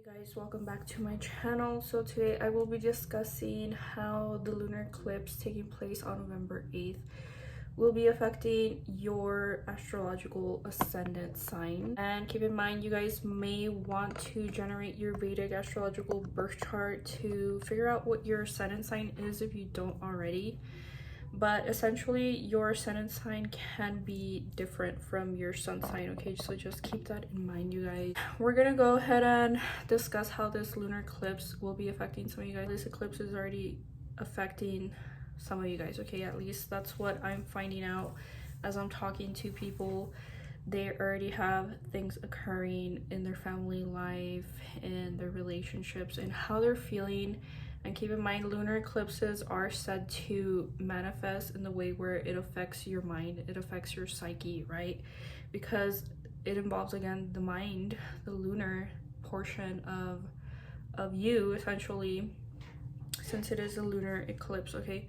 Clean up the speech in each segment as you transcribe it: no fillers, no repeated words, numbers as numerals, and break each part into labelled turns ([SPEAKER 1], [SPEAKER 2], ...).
[SPEAKER 1] Hey guys, welcome back to my channel. So today I will be discussing how the lunar eclipse taking place on November 8th will be affecting your astrological ascendant sign. And keep in mind, you guys may want to generate your Vedic astrological birth chart to figure out what your ascendant sign is if you don't already. But essentially your ascendant sign can be different from your sun sign, okay? So just keep that in mind, you guys. We're gonna go ahead and discuss how this lunar eclipse will be affecting some of you guys. This eclipse is already affecting some of you guys, okay? At least that's what I'm finding out as I'm talking to people. They already have things occurring in their family life, in their relationships, and how they're feeling. And keep in mind, lunar eclipses are said to manifest in the way where it affects your mind, it affects your psyche, right? Because it involves, again, the mind, the lunar portion of you, essentially, since it is a lunar eclipse, okay?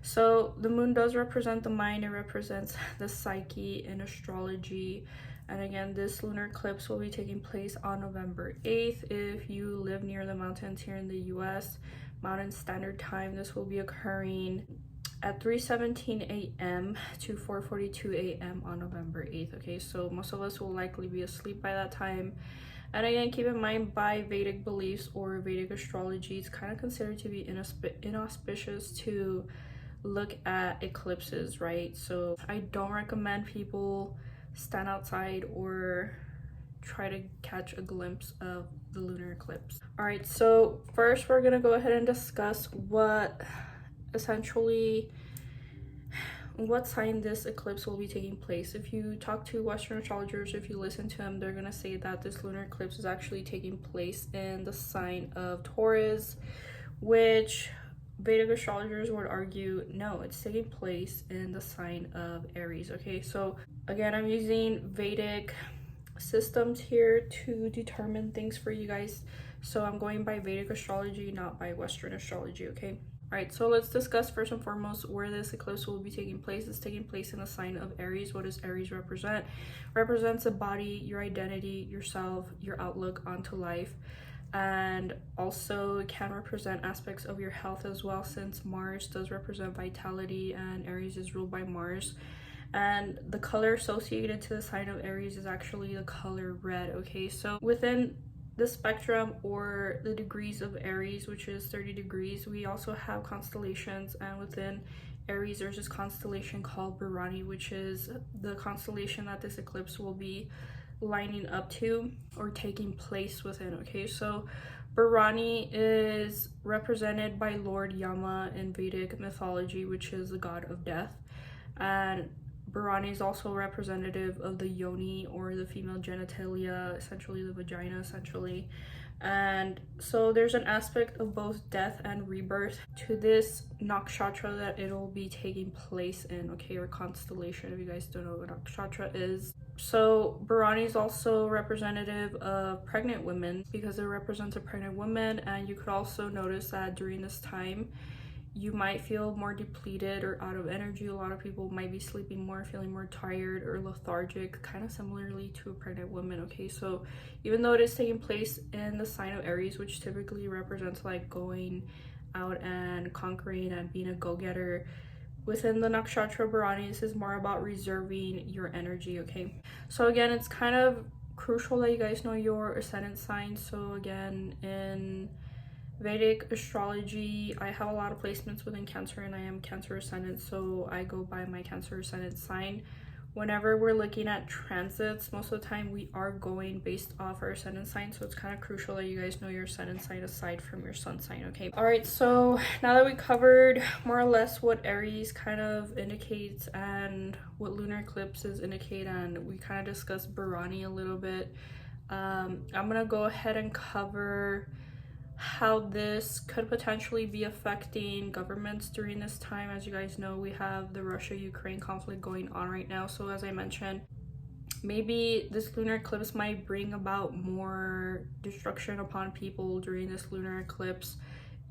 [SPEAKER 1] So the moon does represent the mind, it represents the psyche in astrology. And again, this lunar eclipse will be taking place on November 8th. If you live near the mountains here in the US, Mountain Standard Time, this will be occurring at 3:17 a.m. to 4:42 a.m. on November 8th, okay? So most of us will likely be asleep by that time. And again, keep in mind, by Vedic beliefs or Vedic astrology, it's kind of considered to be inauspicious to look at eclipses, right? So I don't recommend people stand outside or try to catch a glimpse of the lunar eclipse. All right, so first we're gonna go ahead and discuss what sign this eclipse will be taking place. If you talk to Western astrologers, if you listen to them, they're gonna say that this lunar eclipse is actually taking place in the sign of Taurus, which Vedic astrologers would argue, no, it's taking place in the sign of Aries, okay? So again, I'm using Vedic systems here to determine things for you guys. So I'm going by Vedic astrology, not by Western astrology, okay? All right, so let's discuss first and foremost where this eclipse will be taking place. It's taking place in the sign of Aries. What does Aries represent? Represents the body, your identity, yourself, your outlook onto life. And also it can represent aspects of your health as well, since Mars does represent vitality and Aries is ruled by Mars. And the color associated to the sign of Aries is actually the color red, okay? So within the spectrum or the degrees of Aries, which is 30 degrees, we also have constellations, and within Aries there's this constellation called Bharani, which is the constellation that this eclipse will be lining up to or taking place within, okay? So Bharani is represented by Lord Yama in Vedic mythology, which is the god of death. And Bharani is also representative of the yoni, or the female genitalia, essentially the vagina, essentially. And so there's an aspect of both death and rebirth to this nakshatra that it'll be taking place in, okay, or constellation, if you guys don't know what nakshatra is. So Bharani is also representative of pregnant women because it represents a pregnant woman. And you could also notice that during this time you might feel more depleted or out of energy. A lot of people might be sleeping more, feeling more tired or lethargic, kind of similarly to a pregnant woman, okay? So even though it is taking place in the sign of Aries, which typically represents like going out and conquering and being a go-getter, within the nakshatra Bharani, this is more about reserving your energy, okay? So again, it's kind of crucial that you guys know your ascendant sign. So again, in Vedic astrology, I have a lot of placements within Cancer, and I am Cancer Ascendant, so I go by my Cancer Ascendant sign. Whenever we're looking at transits, most of the time we are going based off our ascendant sign, so it's kind of crucial that you guys know your ascendant sign aside from your sun sign, okay? All right, so now that we covered more or less what Aries kind of indicates and what lunar eclipses indicate, and we kind of discussed Bharani a little bit, I'm gonna go ahead and cover how this could potentially be affecting governments during this time. As you guys know, we have the Russia-Ukraine conflict going on right now. So as I mentioned, maybe this lunar eclipse might bring about more destruction upon people during this lunar eclipse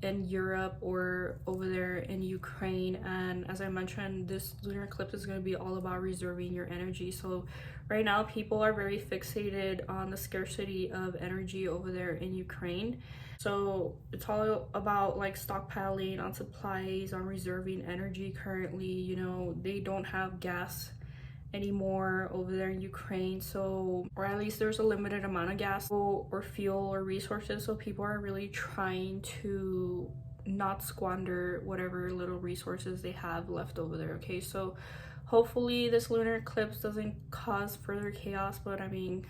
[SPEAKER 1] in Europe or over there in Ukraine. And as I mentioned, this lunar eclipse is going to be all about reserving your energy. So right now people are very fixated on the scarcity of energy over there in Ukraine. So it's all about like stockpiling on supplies, on reserving energy currently. You know, they don't have gas anymore over there in Ukraine, so, or at least there's a limited amount of gas or fuel or resources, so people are really trying to not squander whatever little resources they have left over there. Okay, so hopefully this lunar eclipse doesn't cause further chaos, but I mean,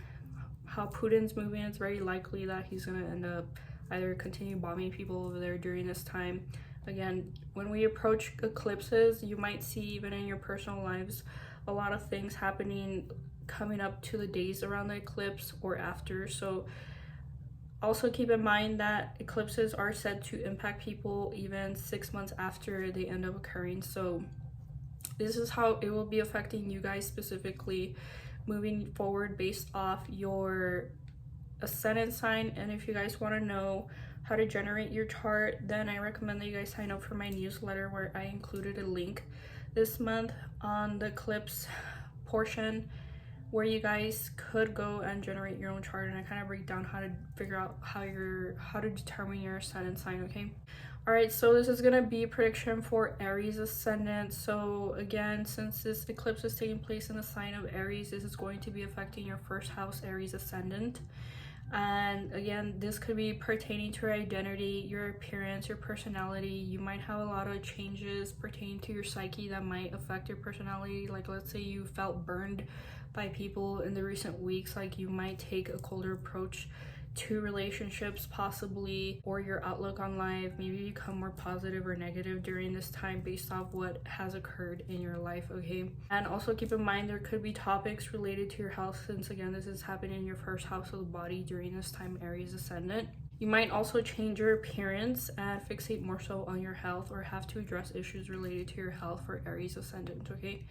[SPEAKER 1] how Putin's moving, it's very likely that he's gonna end up either continue bombing people over there during this time. Again, when we approach eclipses, you might see even in your personal lives a lot of things happening coming up to the days around the eclipse or after. So also keep in mind that eclipses are said to impact people even 6 months after they end up occurring. So this is how it will be affecting you guys specifically moving forward based off your ascendant sign. And if you guys want to know how to generate your chart, then I recommend that you guys sign up for my newsletter, where I included a link this month on the eclipse portion where you guys could go and generate your own chart, and I kind of break down how to figure out how to determine your ascendant sign. Okay, all right, so this is gonna be a prediction for Aries Ascendant. So again, since this eclipse is taking place in the sign of Aries, this is going to be affecting your first house, Aries Ascendant. And again, this could be pertaining to your identity, your appearance, your personality. You might have a lot of changes pertaining to your psyche that might affect your personality. Like, let's say you felt burned by people in the recent weeks, like you might take a colder approach to relationships possibly, or your outlook on life. Maybe you become more positive or negative during this time based off what has occurred in your life. Okay, and also keep in mind there could be topics related to your health, since again this is happening in your first house of the body during this time, Aries Ascendant. You might also change your appearance and fixate more so on your health, or have to address issues related to your health for Aries Ascendant. Okay,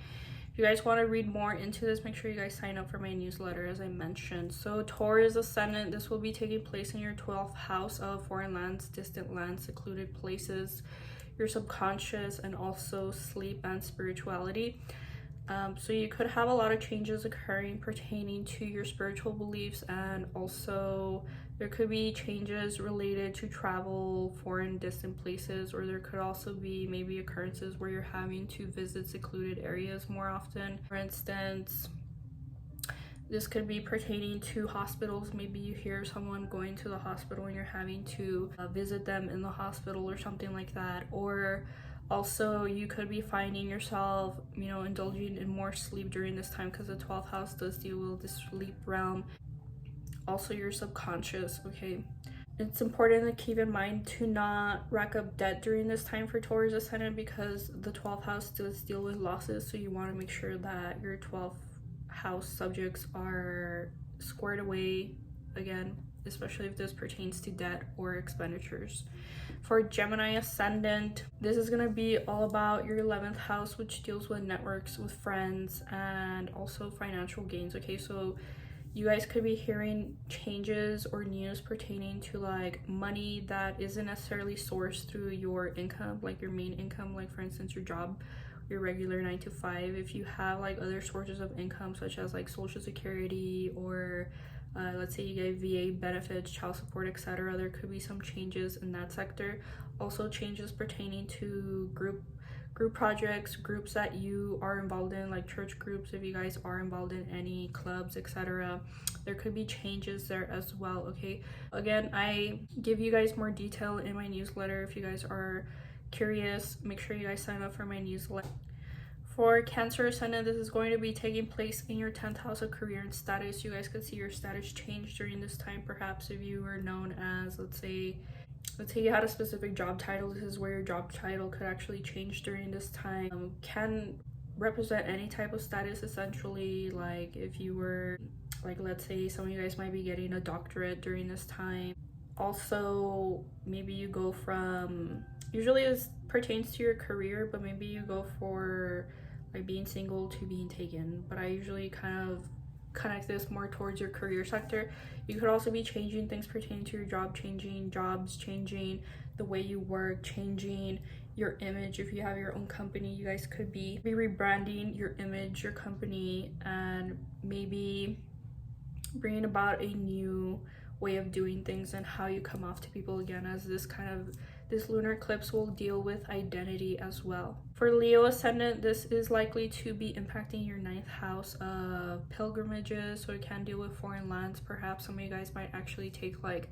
[SPEAKER 1] if you guys want to read more into this, make sure you guys sign up for my newsletter, as I mentioned. So Taurus Ascendant, this will be taking place in your 12th house of foreign lands, distant lands, secluded places, your subconscious, and also sleep and spirituality. So you could have a lot of changes occurring pertaining to your spiritual beliefs, and also there could be changes related to travel, foreign distant places, or there could also be maybe occurrences where you're having to visit secluded areas more often. For instance, this could be pertaining to hospitals. Maybe you hear someone going to the hospital and you're having to visit them in the hospital or something like that. Or also you could be finding yourself, you know, indulging in more sleep during this time, because the 12th house does deal with the sleep realm, also your subconscious. Okay, it's important to keep in mind to not rack up debt during this time for Taurus Ascendant, because the 12th house does deal with losses. So you want to make sure that your 12th house subjects are squared away, again, especially if this pertains to debt or expenditures. For Gemini Ascendant, this is going to be all about your 11th house, which deals with networks, with friends, and also financial gains. Okay, so you guys could be hearing changes or news pertaining to like money that isn't necessarily sourced through your income, like your main income, like for instance your job, your regular 9 to 5. If you have like other sources of income, such as like social security, or let's say you get VA benefits, child support, etc., there could be some changes in that sector. Also changes pertaining to group projects, groups that you are involved in, like church groups, if you guys are involved in any clubs, etc. There could be changes there as well. Okay, again, I give you guys more detail in my newsletter. If you guys are curious, make sure you guys sign up for my newsletter. For Cancer Ascendant, this is going to be taking place in your 10th house of career and status. You guys could see your status change during this time. Perhaps if you were known as, let's say you had a specific job title, this is where your job title could actually change during this time. Can represent any type of status, essentially. Like if you were, like, let's say some of you guys might be getting a doctorate during this time. Also, maybe you go from, usually this pertains to your career, but maybe you go for like being single to being taken. But I usually kind of connect this more towards your career sector. You could also be changing things pertaining to your job, changing jobs, changing the way you work, changing your image. If you have your own company, you guys could be rebranding your image, your company, and maybe bringing about a new way of doing things and how you come off to people again, as this lunar eclipse will deal with identity as well. For Leo Ascendant, this is likely to be impacting your 9th house of pilgrimages, so it can deal with foreign lands. Perhaps some of you guys might actually take like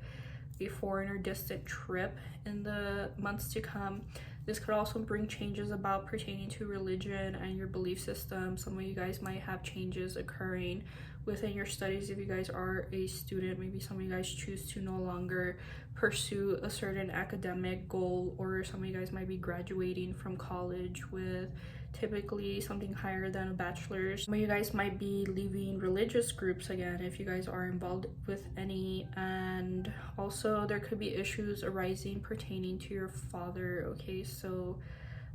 [SPEAKER 1] a foreign or distant trip in the months to come. This could also bring changes about pertaining to religion and your belief system. Some of you guys might have changes occurring within your studies. If you guys are a student, maybe some of you guys choose to no longer pursue a certain academic goal, or some of you guys might be graduating from college with typically something higher than a bachelor's. Some of you guys might be leaving religious groups again, if you guys are involved with any. And also there could be issues arising pertaining to your father. Okay, so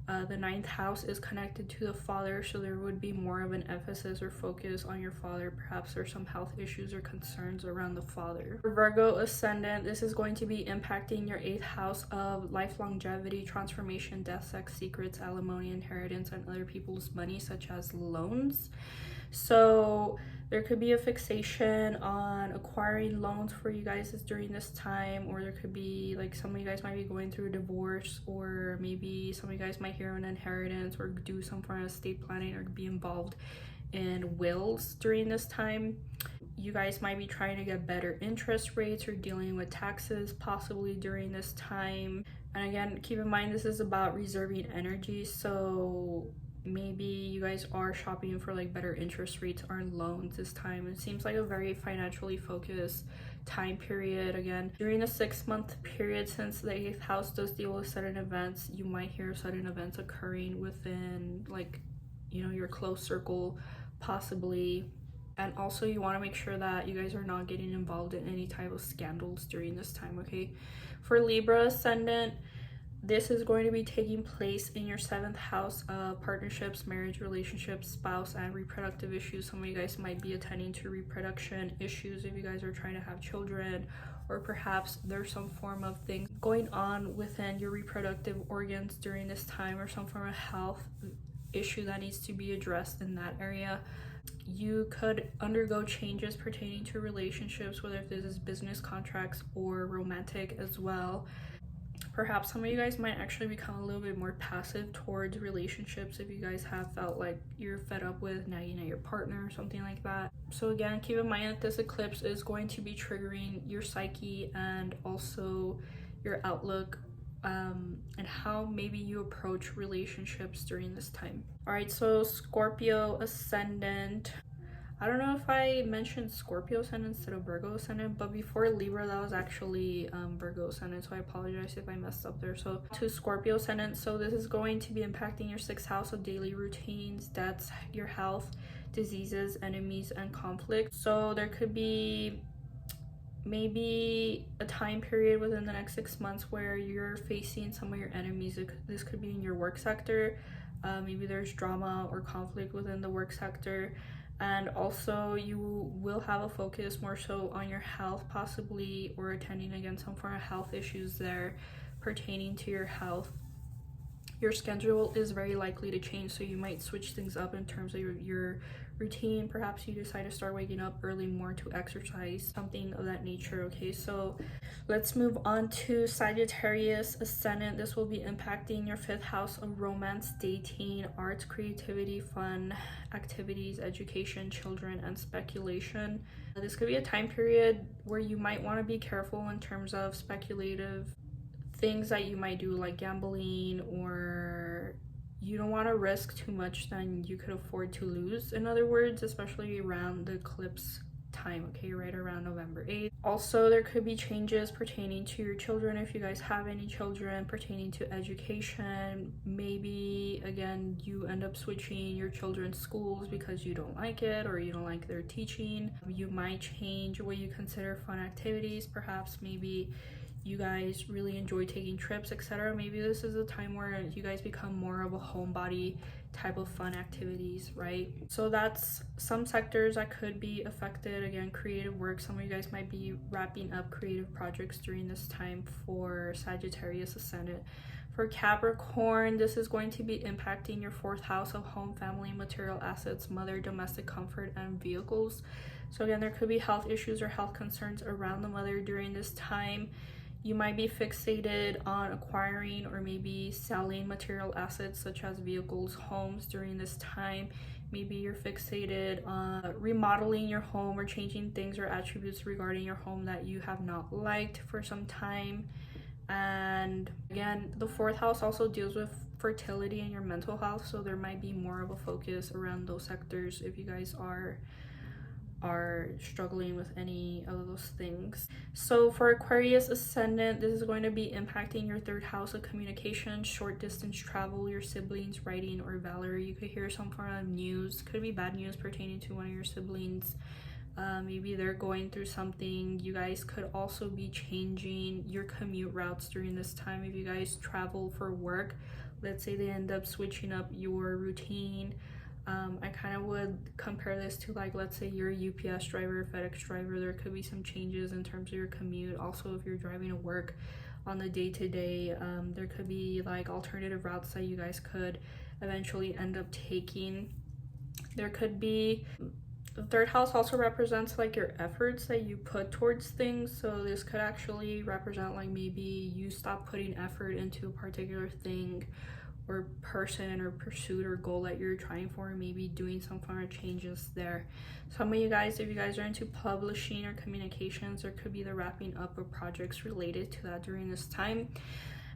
[SPEAKER 1] the 9th house is connected to the father, so there would be more of an emphasis or focus on your father. Perhaps there's some health issues or concerns around the father. For Virgo Ascendant, this is going to be impacting your 8th house of life, longevity, transformation, death, sex, secrets, alimony, inheritance, and other people's money, such as loans. So there could be a fixation on acquiring loans for you guys during this time, or there could be like some of you guys might be going through a divorce, or maybe some of you guys might hear an inheritance or do some form of estate planning or be involved in wills during this time. You guys might be trying to get better interest rates or dealing with taxes possibly during this time. And again, keep in mind this is about reserving energy, so maybe you guys are shopping for like better interest rates or loans this time. It seems like a very financially focused time period. Again, during the 6-month period, since the 8th house does deal with sudden events, you might hear sudden events occurring within like, you know, your close circle possibly. And also you want to make sure that you guys are not getting involved in any type of scandals during this time. Okay, for Libra Ascendant, this is going to be taking place in your 7th house of partnerships, marriage, relationships, spouse, and reproductive issues. Some of you guys might be attending to reproduction issues if you guys are trying to have children, or perhaps there's some form of thing going on within your reproductive organs during this time, or some form of health issue that needs to be addressed in that area. You could undergo changes pertaining to relationships, whether if this is business contracts or romantic as well. Perhaps some of you guys might actually become a little bit more passive towards relationships if you guys have felt like you're fed up with nagging at your partner or something like that. So again, keep in mind that this eclipse is going to be triggering your psyche and also your outlook and how maybe you approach relationships during this time. All right, so Scorpio Ascendant. I don't know if I mentioned Scorpio Ascendant instead of Virgo Ascendant, but before Libra, that was actually Virgo Ascendant, so I apologize if I messed up there. So to Scorpio Ascendant, so this is going to be impacting your 6th house of daily routines, that's your health, diseases, enemies, and conflict. So there could be maybe a time period within the next 6 months where you're facing some of your enemies. This could be in your work sector. Maybe there's drama or conflict within the work sector. And also you will have a focus more so on your health possibly, or attending against some form of health issues there pertaining to your health. Your schedule is very likely to change, so you might switch things up in terms of your routine. Perhaps you decide to start waking up early more to exercise, something of that nature. Okay, so let's move on to Sagittarius Ascendant. This will be impacting your 5th house of romance, dating, arts, creativity, fun, activities, education, children, and speculation. This could be a time period where you might want to be careful in terms of speculative things that you might do, like gambling, or you don't want to risk too much than you could afford to lose, in other words, especially around the eclipse time. Okay, right around November 8th. Also, there could be changes pertaining to your children if you guys have any children, pertaining to education. Maybe again you end up switching your children's schools because you don't like it or you don't like their teaching. You might change what you consider fun activities. Perhaps maybe you guys really enjoy taking trips, etc. Maybe this is a time where you guys become more of a homebody type of fun activities, right? So that's some sectors that could be affected. Again, creative work. Some of you guys might be wrapping up creative projects during this time for Sagittarius Ascendant. For Capricorn, this is going to be impacting your 4th house of home, family, material assets, mother, domestic comfort, and vehicles. So again, there could be health issues or health concerns around the mother during this time. You might be fixated on acquiring or maybe selling material assets such as vehicles, homes during this time. Maybe you're fixated on remodeling your home or changing things or attributes regarding your home that you have not liked for some time. And again, the 4th house also deals with fertility and your mental health, so there might be more of a focus around those sectors if you guys are struggling with any of those things. So for Aquarius Ascendant, this is going to be impacting your 3rd house of communication, short distance travel, your siblings, writing, or valor. You could hear some form of news, could be bad news pertaining to one of your siblings. Maybe they're going through something. You guys could also be changing your commute routes during this time. If you guys travel for work, let's say they end up switching up your routine. I kind of would compare this to, like, let's say you're a UPS driver, FedEx driver. There could be some changes in terms of your commute. Also, if you're driving to work on the day-to-day, there could be like alternative routes that you guys could eventually end up taking. There could be, the 3rd house also represents like your efforts that you put towards things. So this could actually represent like maybe you stop putting effort into a particular thing or person or pursuit or goal that you're trying for, maybe doing some form of changes there. Some of you guys, if you guys are into publishing or communications, there could be the wrapping up of projects related to that during this time.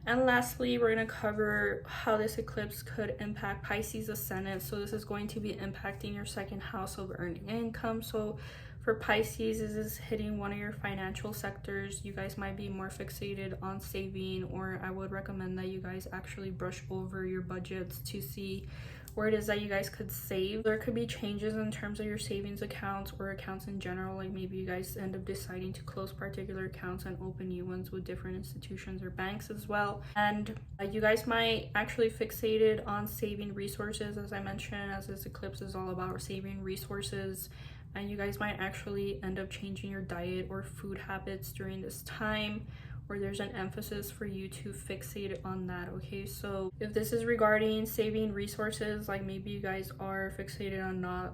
[SPEAKER 1] And lastly, we're going to cover how this eclipse could impact Pisces Ascendant. So this is going to be impacting your 2nd house of earning income. So for Pisces, this is hitting one of your financial sectors. You guys might be more fixated on saving, or I would recommend that you guys actually brush over your budgets to see where it is that you guys could save. There could be changes in terms of your savings accounts or accounts in general. Like maybe you guys end up deciding to close particular accounts and open new ones with different institutions or banks as well. And you guys might actually fixated on saving resources, as I mentioned, as this eclipse is all about saving resources. And you guys might actually end up changing your diet or food habits during this time, or there's an emphasis for you to fixate on that. Okay, so if this is regarding saving resources, like maybe you guys are fixated on not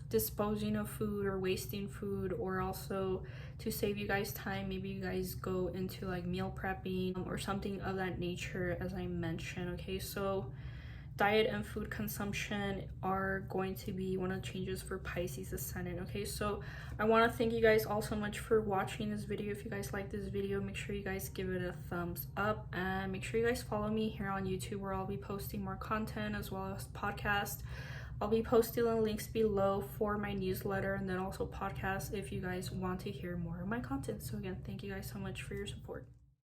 [SPEAKER 1] disposing of food or wasting food, or also to save you guys time, maybe you guys go into like meal prepping or something of that nature, as I mentioned. Okay, so diet and food consumption are going to be one of the changes for Pisces Ascendant. Okay, so I want to thank you guys all so much for watching this video. If you guys like this video, make sure you guys give it a thumbs up, and make sure you guys follow me here on YouTube, where I'll be posting more content as well as podcast. I'll be posting the links below for my newsletter and then also podcast if you guys want to hear more of my content. So again, thank you guys so much for your support.